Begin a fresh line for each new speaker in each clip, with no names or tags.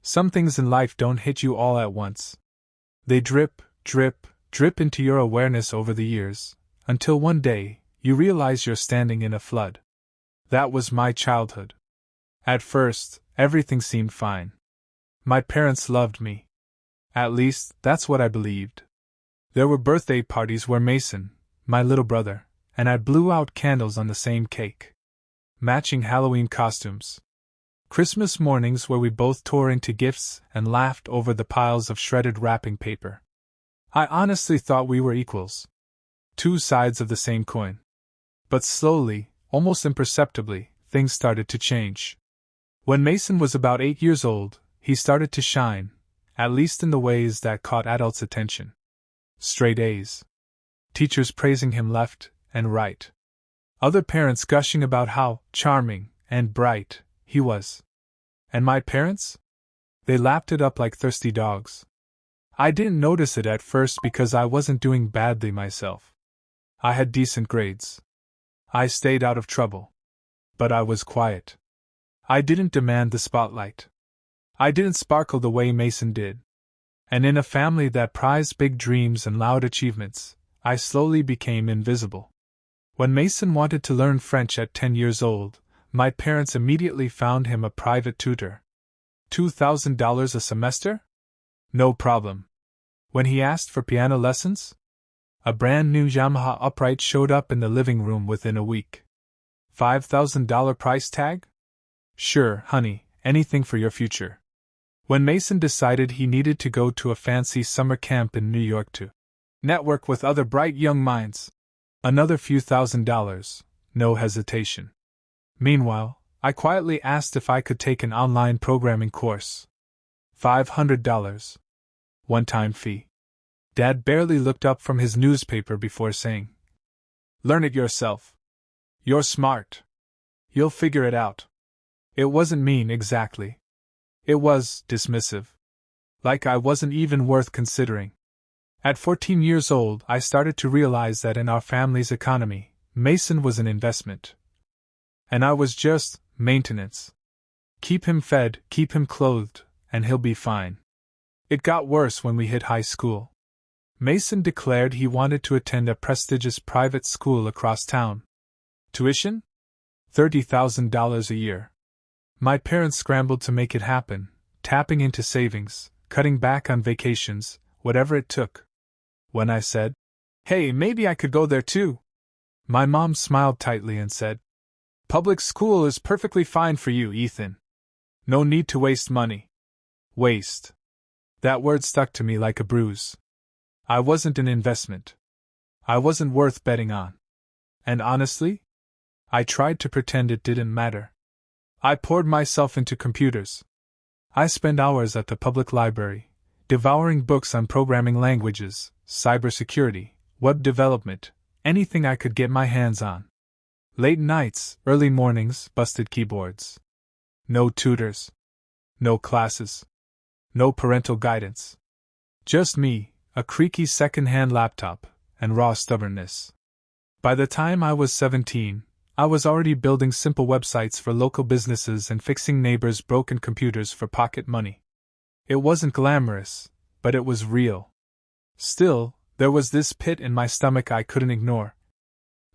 Some things in life don't hit you all at once. They drip, drip, drip into your awareness over the years, until one day, you realize you're standing in a flood. That was my childhood. At first, everything seemed fine. My parents loved me. At least, that's what I believed. There were birthday parties where Mason, my little brother, and I blew out candles on the same cake. Matching Halloween costumes. Christmas mornings where we both tore into gifts and laughed over the piles of shredded wrapping paper. I honestly thought we were equals. Two sides of the same coin. But slowly, almost imperceptibly, things started to change. When Mason was about 8 years old, he started to shine, at least in the ways that caught adults' attention. Straight A's. Teachers praising him left and right. Other parents gushing about how charming and bright he was. And my parents? They lapped it up like thirsty dogs. I didn't notice it at first because I wasn't doing badly myself. I had decent grades. I stayed out of trouble. But I was quiet. I didn't demand the spotlight. I didn't sparkle the way Mason did. And in a family that prized big dreams and loud achievements, I slowly became invisible. When Mason wanted to learn French at 10 years old, my parents immediately found him a private tutor. $2,000 a semester? No problem. When he asked for piano lessons? A brand new Yamaha upright showed up in the living room within a week. $5,000 price tag? Sure, honey, anything for your future. When Mason decided he needed to go to a fancy summer camp in New York to network with other bright young minds, another few $1,000s, no hesitation. Meanwhile, I quietly asked if I could take an online programming course. $500. One-time fee. Dad barely looked up from his newspaper before saying, "Learn it yourself. You're smart. You'll figure it out." It wasn't mean exactly. It was dismissive. Like I wasn't even worth considering. At 14 years old, I started to realize that in our family's economy, Mason was an investment. And I was just maintenance. Keep him fed, keep him clothed, and he'll be fine. It got worse when we hit high school. Mason declared he wanted to attend a prestigious private school across town. Tuition? $30,000 a year. My parents scrambled to make it happen, tapping into savings, cutting back on vacations, whatever it took. When I said, "Hey, maybe I could go there too," my mom smiled tightly and said, "Public school is perfectly fine for you, Ethan. No need to waste money." Waste. That word stuck to me like a bruise. I wasn't an investment. I wasn't worth betting on. And honestly, I tried to pretend it didn't matter. I poured myself into computers. I spent hours at the public library, devouring books on programming languages, cybersecurity, web development, anything I could get my hands on. Late nights, early mornings, busted keyboards. No tutors. No classes. No parental guidance. Just me, a creaky second-hand laptop, and raw stubbornness. By the time I was 17, I was already building simple websites for local businesses and fixing neighbors' broken computers for pocket money. It wasn't glamorous, but it was real. Still, there was this pit in my stomach I couldn't ignore.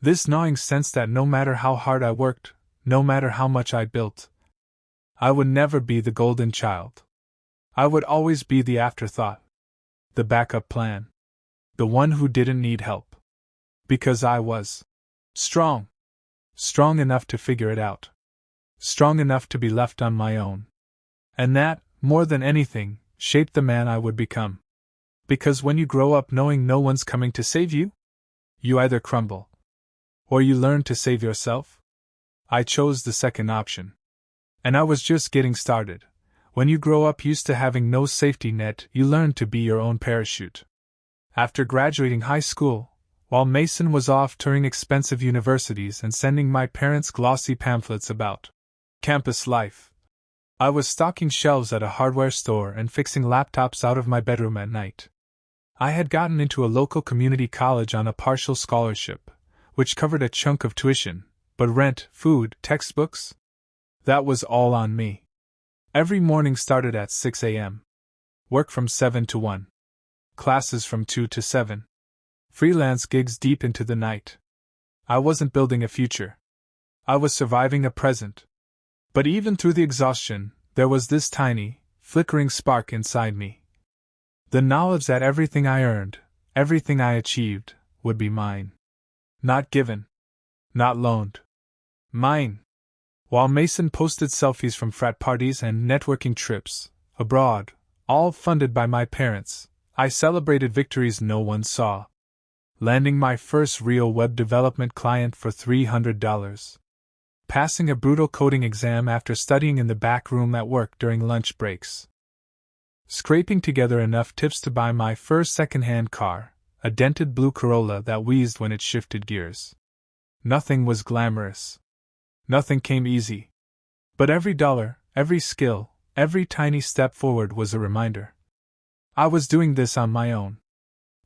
This gnawing sense that no matter how hard I worked, no matter how much I built, I would never be the golden child. I would always be the afterthought. The backup plan. The one who didn't need help. Because I was strong. Strong enough to figure it out. Strong enough to be left on my own. And that, more than anything, shaped the man I would become. Because when you grow up knowing no one's coming to save you, you either crumble, or you learn to save yourself. I chose the second option. And I was just getting started. When you grow up used to having no safety net, you learn to be your own parachute. After graduating high school, while Mason was off touring expensive universities and sending my parents glossy pamphlets about campus life, I was stocking shelves at a hardware store and fixing laptops out of my bedroom at night. I had gotten into a local community college on a partial scholarship, which covered a chunk of tuition, but rent, food, textbooks? That was all on me. Every morning started at 6 a.m. Work from 7 to 1. Classes from 2 to 7. Freelance gigs deep into the night. I wasn't building a future. I was surviving a present. But even through the exhaustion, there was this tiny, flickering spark inside me. The knowledge that everything I earned, everything I achieved, would be mine. Not given. Not loaned. Mine. While Mason posted selfies from frat parties and networking trips abroad, all funded by my parents, I celebrated victories no one saw. Landing my first real web development client for $300. Passing a brutal coding exam after studying in the back room at work during lunch breaks. Scraping together enough tips to buy my first second-hand car, a dented blue Corolla that wheezed when it shifted gears. Nothing was glamorous. Nothing came easy. But every dollar, every skill, every tiny step forward was a reminder. I was doing this on my own.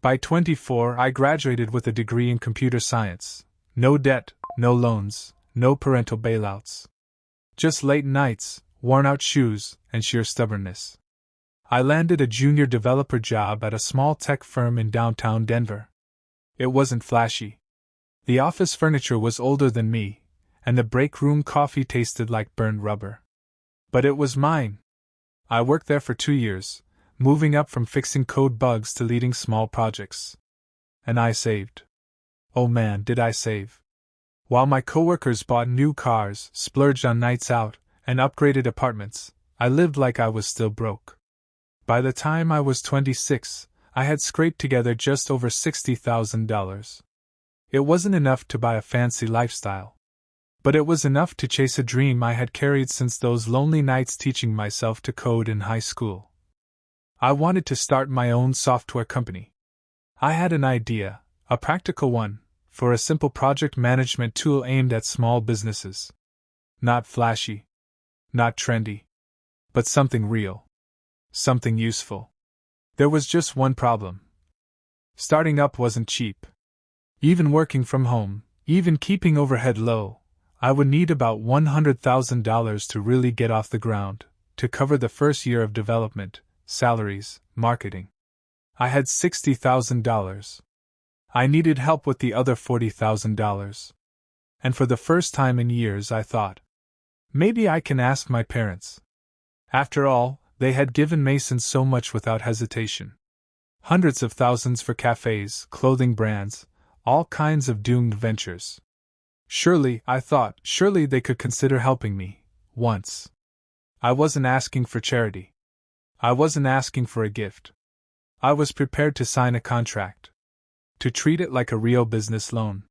By 24, I graduated with a degree in computer science. No debt, no loans, no parental bailouts. Just late nights, worn-out shoes, and sheer stubbornness. I landed a junior developer job at a small tech firm in downtown Denver. It wasn't flashy. The office furniture was older than me, and the break room coffee tasted like burned rubber. But it was mine. I worked there for 2 years, moving up from fixing code bugs to leading small projects. And I saved. Oh man, did I save. While my coworkers bought new cars, splurged on nights out, and upgraded apartments, I lived like I was still broke. By the time I was 26, I had scraped together just over $60,000. It wasn't enough to buy a fancy lifestyle. But it was enough to chase a dream I had carried since those lonely nights teaching myself to code in high school. I wanted to start my own software company. I had an idea, a practical one, for a simple project management tool aimed at small businesses. Not flashy. Not trendy. But something real. Something useful. There was just one problem. Starting up wasn't cheap. Even working from home, even keeping overhead low, I would need about $100,000 to really get off the ground, to cover the first year of development, salaries, marketing. I had $60,000. I needed help with the other $40,000. And for the first time in years I thought, maybe I can ask my parents. After all, they had given Mason so much without hesitation. Hundreds of thousands for cafes, clothing brands, all kinds of doomed ventures. Surely, I thought, surely they could consider helping me, once. I wasn't asking for charity. I wasn't asking for a gift. I was prepared to sign a contract. To treat it like a real business loan.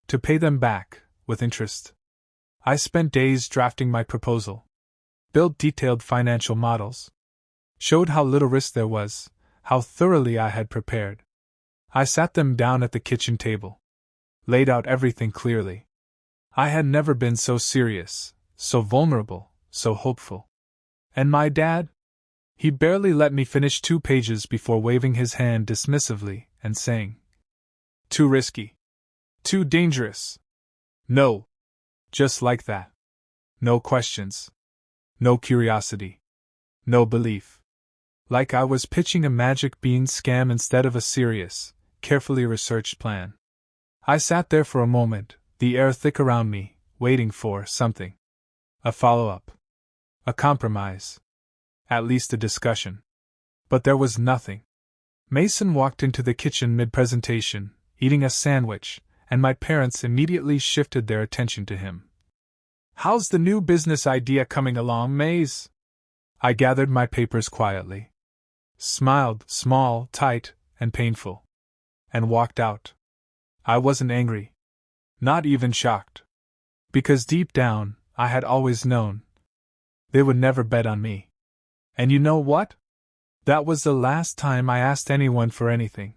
To pay them back, with interest. I spent days drafting my proposal. Built detailed financial models. Showed how little risk there was, how thoroughly I had prepared. I sat them down at the kitchen table. Laid out everything clearly. I had never been so serious, so vulnerable, so hopeful. And my dad? He barely let me finish 2 pages before waving his hand dismissively and saying, "Too risky. Too dangerous." No. Just like that. No questions. No curiosity. No belief. Like I was pitching a magic bean scam instead of a serious, carefully researched plan. I sat there for a moment, the air thick around me, waiting for something. A follow-up. A compromise. At least a discussion. But there was nothing. Mason walked into the kitchen mid-presentation, eating a sandwich, and my parents immediately shifted their attention to him. "How's the new business idea coming along, Maze?" I gathered my papers quietly. Smiled, small, tight, and painful. And walked out. I wasn't angry. Not even shocked. Because deep down, I had always known. They would never bet on me. And you know what? That was the last time I asked anyone for anything.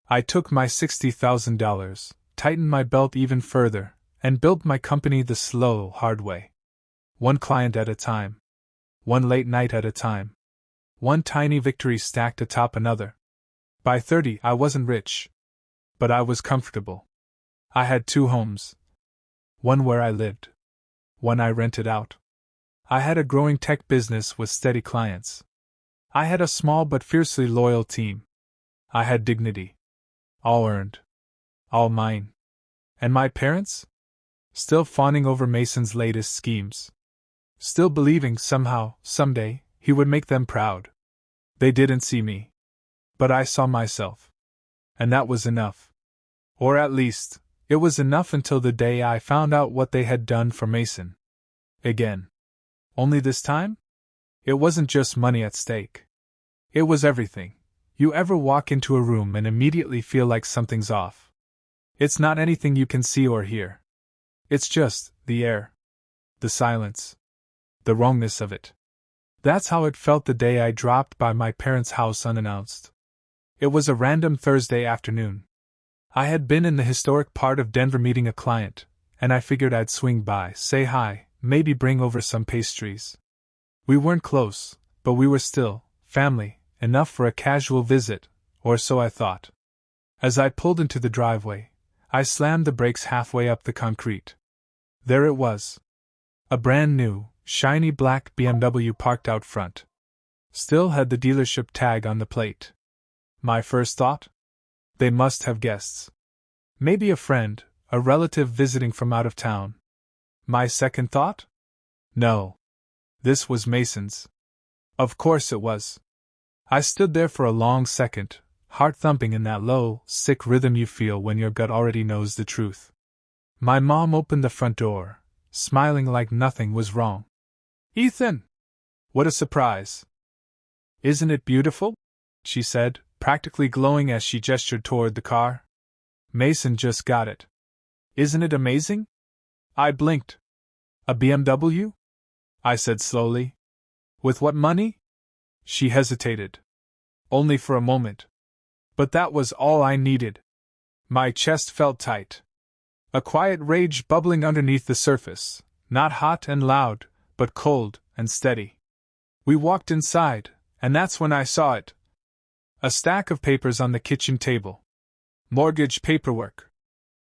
I took my $60,000, tightened my belt even further, and built my company the slow, hard way. One client at a time. One late night at a time. One tiny victory stacked atop another. By 30, I wasn't rich. But I was comfortable. I had 2 homes. One where I lived. One I rented out. I had a growing tech business with steady clients. I had a small but fiercely loyal team. I had dignity. All earned. All mine. And my parents? Still fawning over Mason's latest schemes. Still believing somehow, someday, he would make them proud. They didn't see me. But I saw myself. And that was enough. Or at least, it was enough until the day I found out what they had done for Mason. Again. Only this time? It wasn't just money at stake. It was everything. You ever walk into a room and immediately feel like something's off? It's not anything you can see or hear. It's just the air. The silence. The wrongness of it. That's how it felt the day I dropped by my parents' house unannounced. It was a random Thursday afternoon. I had been in the historic part of Denver meeting a client, and I figured I'd swing by, say hi, maybe bring over some pastries. We weren't close, but we were still family enough for a casual visit, or so I thought. As I pulled into the driveway, I slammed the brakes halfway up the concrete. There it was. A brand new, shiny black BMW parked out front. Still had the dealership tag on the plate. My first thought? They must have guests. Maybe a friend, a relative visiting from out of town. My second thought? No. This was Mason's. Of course it was. I stood there for a long second, heart thumping in that low, sick rhythm you feel when your gut already knows the truth. My mom opened the front door, smiling like nothing was wrong. "Ethan! What a surprise! Isn't it beautiful?" she said, practically glowing as she gestured toward the car. "Mason just got it. Isn't it amazing?" I blinked. "A BMW?" I said slowly. "With what money?" She hesitated. Only for a moment. But that was all I needed. My chest felt tight. A quiet rage bubbling underneath the surface, not hot and loud, but cold and steady. We walked inside, and that's when I saw it. A stack of papers on the kitchen table. Mortgage paperwork.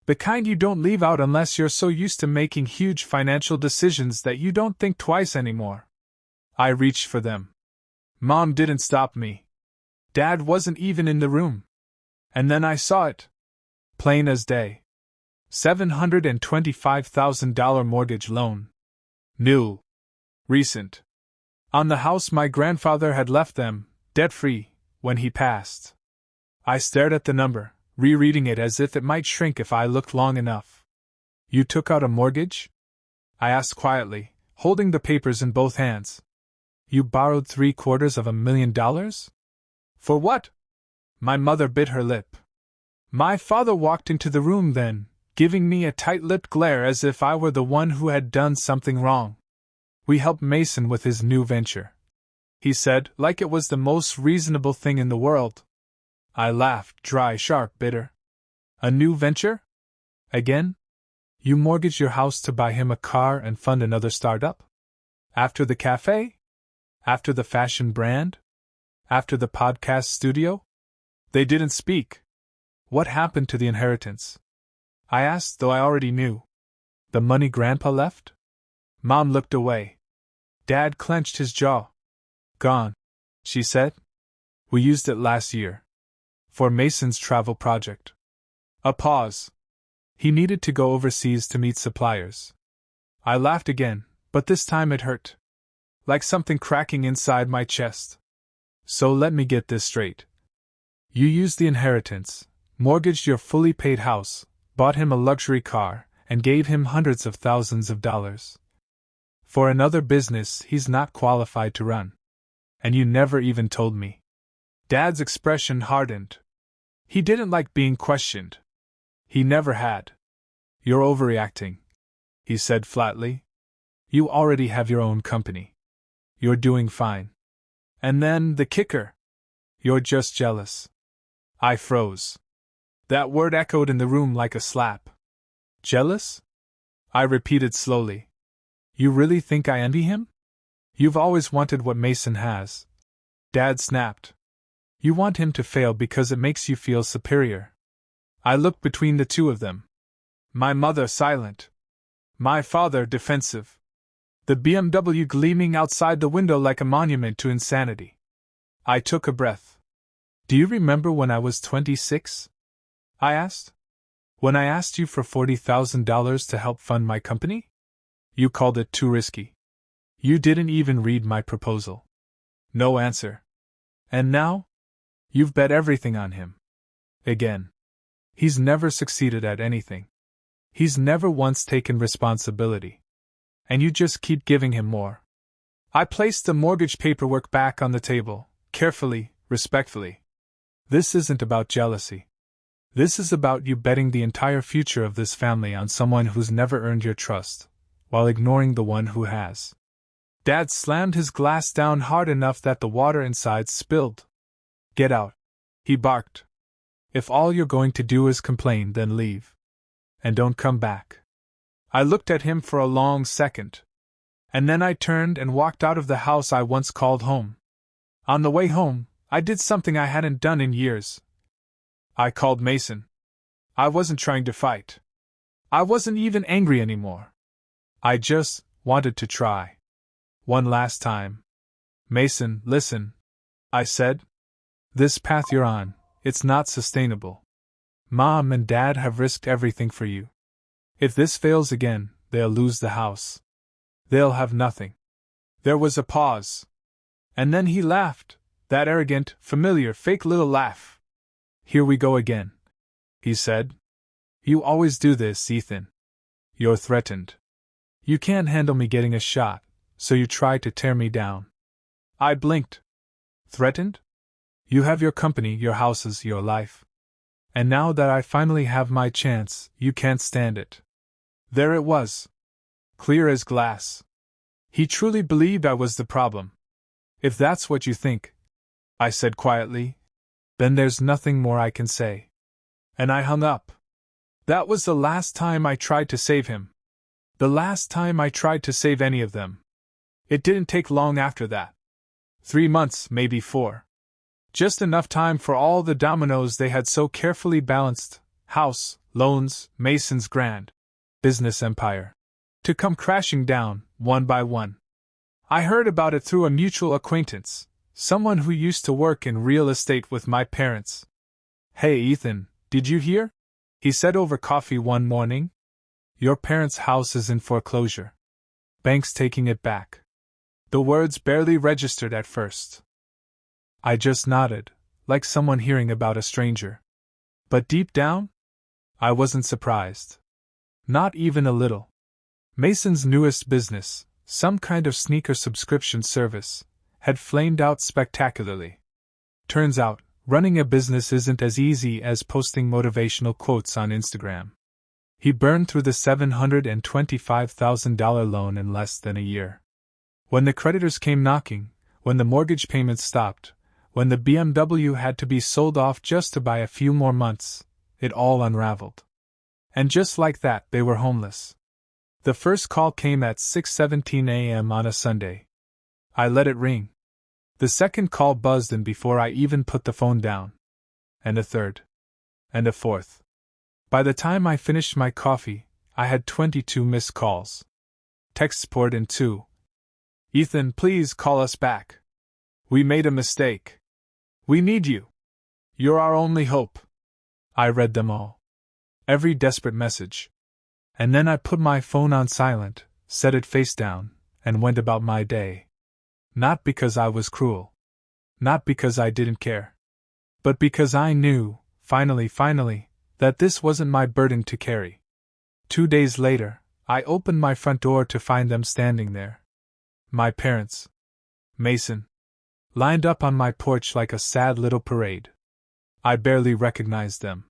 The kind you don't leave out unless you're so used to making huge financial decisions that you don't think twice anymore. I reached for them. Mom didn't stop me. Dad wasn't even in the room. And then I saw it. Plain as day. $725,000 mortgage loan. New. Recent. On the house my grandfather had left them, debt-free, when he passed. I stared at the number, rereading it as if it might shrink if I looked long enough. "You took out a mortgage?" I asked quietly, holding the papers in both hands. "You borrowed $750,000? For what?" My mother bit her lip. My father walked into the room then, giving me a tight-lipped glare as if I were the one who had done something wrong. "We helped Mason with his new venture," he said, like it was the most reasonable thing in the world. I laughed, dry, sharp, bitter. "A new venture? Again? You mortgaged your house to buy him a car and fund another startup? After the cafe? After the fashion brand? After the podcast studio?" They didn't speak. "What happened to the inheritance?" I asked, though I already knew. "The money Grandpa left?" Mom looked away. Dad clenched his jaw. "Gone," she said. "We used it last year. For Mason's travel project." A pause. He needed to go overseas to meet suppliers. I laughed again, but this time it hurt. Like something cracking inside my chest. "So let me get this straight. You used the inheritance, mortgaged your fully paid house, bought him a luxury car, and gave him hundreds of thousands of dollars. For another business he's not qualified to run. And you never even told me." Dad's expression hardened. He didn't like being questioned. He never had. "You're overreacting," he said flatly. "You already have your own company. You're doing fine. And then the kicker. You're just jealous." I froze. That word echoed in the room like a slap. "Jealous?" I repeated slowly. "You really think I envy him? You've always wanted what Mason has." Dad snapped. "You want him to fail because it makes you feel superior." I looked between the two of them. My mother silent. My father defensive. the BMW gleaming outside the window like a monument to insanity. I took a breath. Do you remember when I was 26? I asked. When I asked you for $40,000 to help fund my company? You called it too risky. You didn't even read my proposal. No answer. And now? You've bet everything on him. Again. He's never succeeded at anything. He's never once taken responsibility. And you just keep giving him more. I placed the mortgage paperwork back on the table, carefully, respectfully. This isn't about jealousy. This is about you betting the entire future of this family on someone who's never earned your trust, while ignoring the one who has. Dad slammed his glass down hard enough that the water inside spilled. Get out, he barked. If all you're going to do is complain, then leave. And don't come back. I looked at him for a long second. And then I turned and walked out of the house I once called home. On the way home, I did something I hadn't done in years. I called Mason. I wasn't trying to fight. I wasn't even angry anymore. I just wanted to try. One last time. Mason, listen, I said. This path you're on, it's not sustainable. Mom and Dad have risked everything for you. If this fails again, they'll lose the house. They'll have nothing. There was a pause. And then he laughed, that arrogant, familiar, fake little laugh. Here we go again, he said. You always do this, Ethan. You're threatened. You can't handle me getting a shot, so you try to tear me down. I blinked. Threatened? You have your company, your houses, your life. And now that I finally have my chance, you can't stand it. There it was. Clear as glass. He truly believed I was the problem. If that's what you think, I said quietly, then there's nothing more I can say. And I hung up. That was the last time I tried to save him. The last time I tried to save any of them. It didn't take long after that. 3 months, maybe 4. Just enough time for all the dominoes they had so carefully balanced, house, loans, Mason's grand business empire, to come crashing down, one by one. I heard about it through a mutual acquaintance, someone who used to work in real estate with my parents. Hey Ethan, did you hear? He said over coffee one morning. Your parents' house is in foreclosure. Bank's taking it back. The words barely registered at first. I just nodded, like someone hearing about a stranger. But deep down, I wasn't surprised. Not even a little. Mason's newest business, some kind of sneaker subscription service, had flamed out spectacularly. Turns out, running a business isn't as easy as posting motivational quotes on Instagram. He burned through the $725,000 loan in less than a year. When the creditors came knocking, when the mortgage payments stopped, when the BMW had to be sold off just to buy a few more months, it all unraveled. And just like that, they were homeless. The first call came at 6:17 a.m. on a Sunday. I let it ring. The second call buzzed in before I even put the phone down. And a third. And a fourth. By the time I finished my coffee, I had 22 missed calls. Texts poured in too. Ethan, please call us back. We made a mistake. We need you. You're our only hope. I read them all. Every desperate message. And then I put my phone on silent, set it face down, and went about my day. Not because I was cruel. Not because I didn't care. But because I knew, finally, that this wasn't my burden to carry. 2 days later, I opened my front door to find them standing there. My parents. Mason. Lined up on my porch like a sad little parade. I barely recognized them.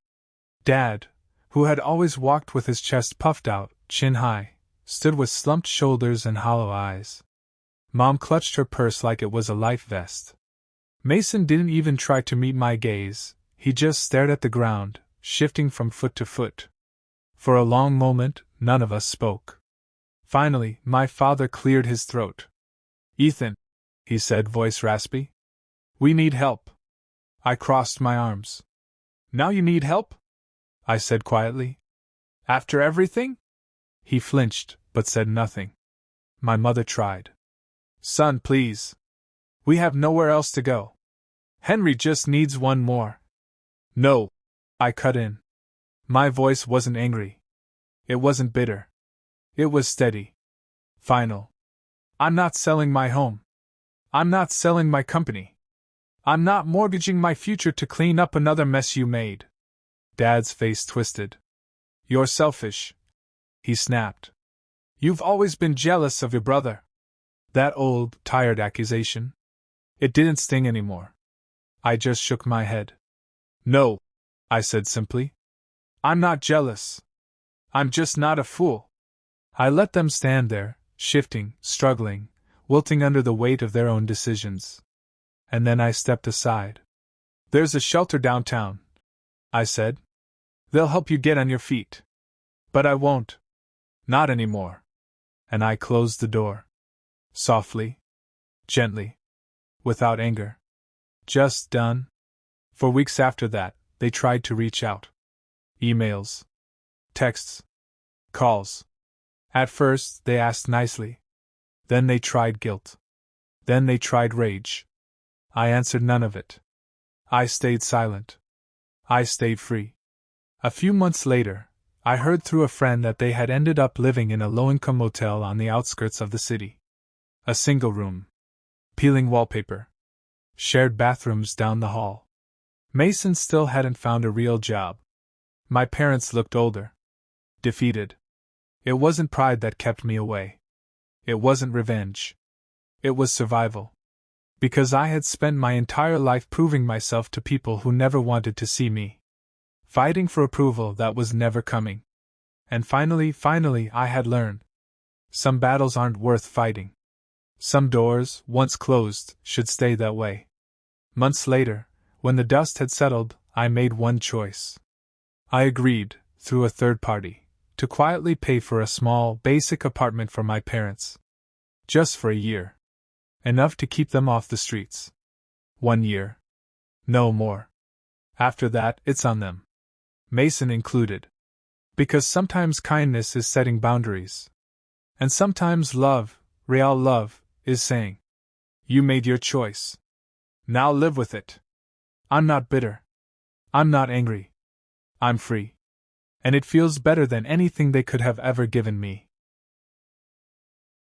Dad, who had always walked with his chest puffed out, chin high, stood with slumped shoulders and hollow eyes. Mom clutched her purse like it was a life vest. Mason didn't even try to meet my gaze, he just stared at the ground, shifting from foot to foot. For a long moment, none of us spoke. Finally, my father cleared his throat. Ethan, he said, voice raspy. We need help. I crossed my arms. Now you need help? I said quietly. After everything? He flinched, but said nothing. my mother tried. Son, please. We have nowhere else to go. Henry just needs one more. No, I cut in. My voice wasn't angry. It wasn't bitter. It was steady. Final. I'm not selling my home. I'm not selling my company. I'm not mortgaging my future to clean up another mess you made. Dad's face twisted. You're selfish, he snapped. You've always been jealous of your brother. That old, tired accusation. It didn't sting anymore. I just shook my head. No, I said simply. I'm not jealous. I'm just not a fool. I let them stand there, shifting, struggling, wilting under the weight of their own decisions. And then I stepped aside. There's a shelter downtown, I said. They'll help you get on your feet. But I won't. Not anymore. And I closed the door. Softly. Gently. Without anger. Just done. For weeks after that, they tried to reach out. Emails. Texts. Calls. At first, they asked nicely. Then they tried guilt. Then they tried rage. I answered none of it. I stayed silent. I stayed free. A few months later, I heard through a friend that they had ended up living in a low-income motel on the outskirts of the city. A single room. Peeling wallpaper. Shared bathrooms down the hall. Mason still hadn't found a real job. My parents looked older. Defeated. It wasn't pride that kept me away. It wasn't revenge. It was survival. Because I had spent my entire life proving myself to people who never wanted to see me. Fighting for approval that was never coming. And finally, I had learned. Some battles aren't worth fighting. Some doors, once closed, should stay that way. Months later, when the dust had settled, I made one choice. I agreed, through a third party, to quietly pay for a small, basic apartment for my parents. Just for a year. Enough to keep them off the streets. 1 year. No more. After that, it's on them. Mason included. Because sometimes kindness is setting boundaries. And sometimes love, real love, is saying, you made your choice. Now live with it. I'm not bitter. I'm not angry. I'm free. And it feels better than anything they could have ever given me.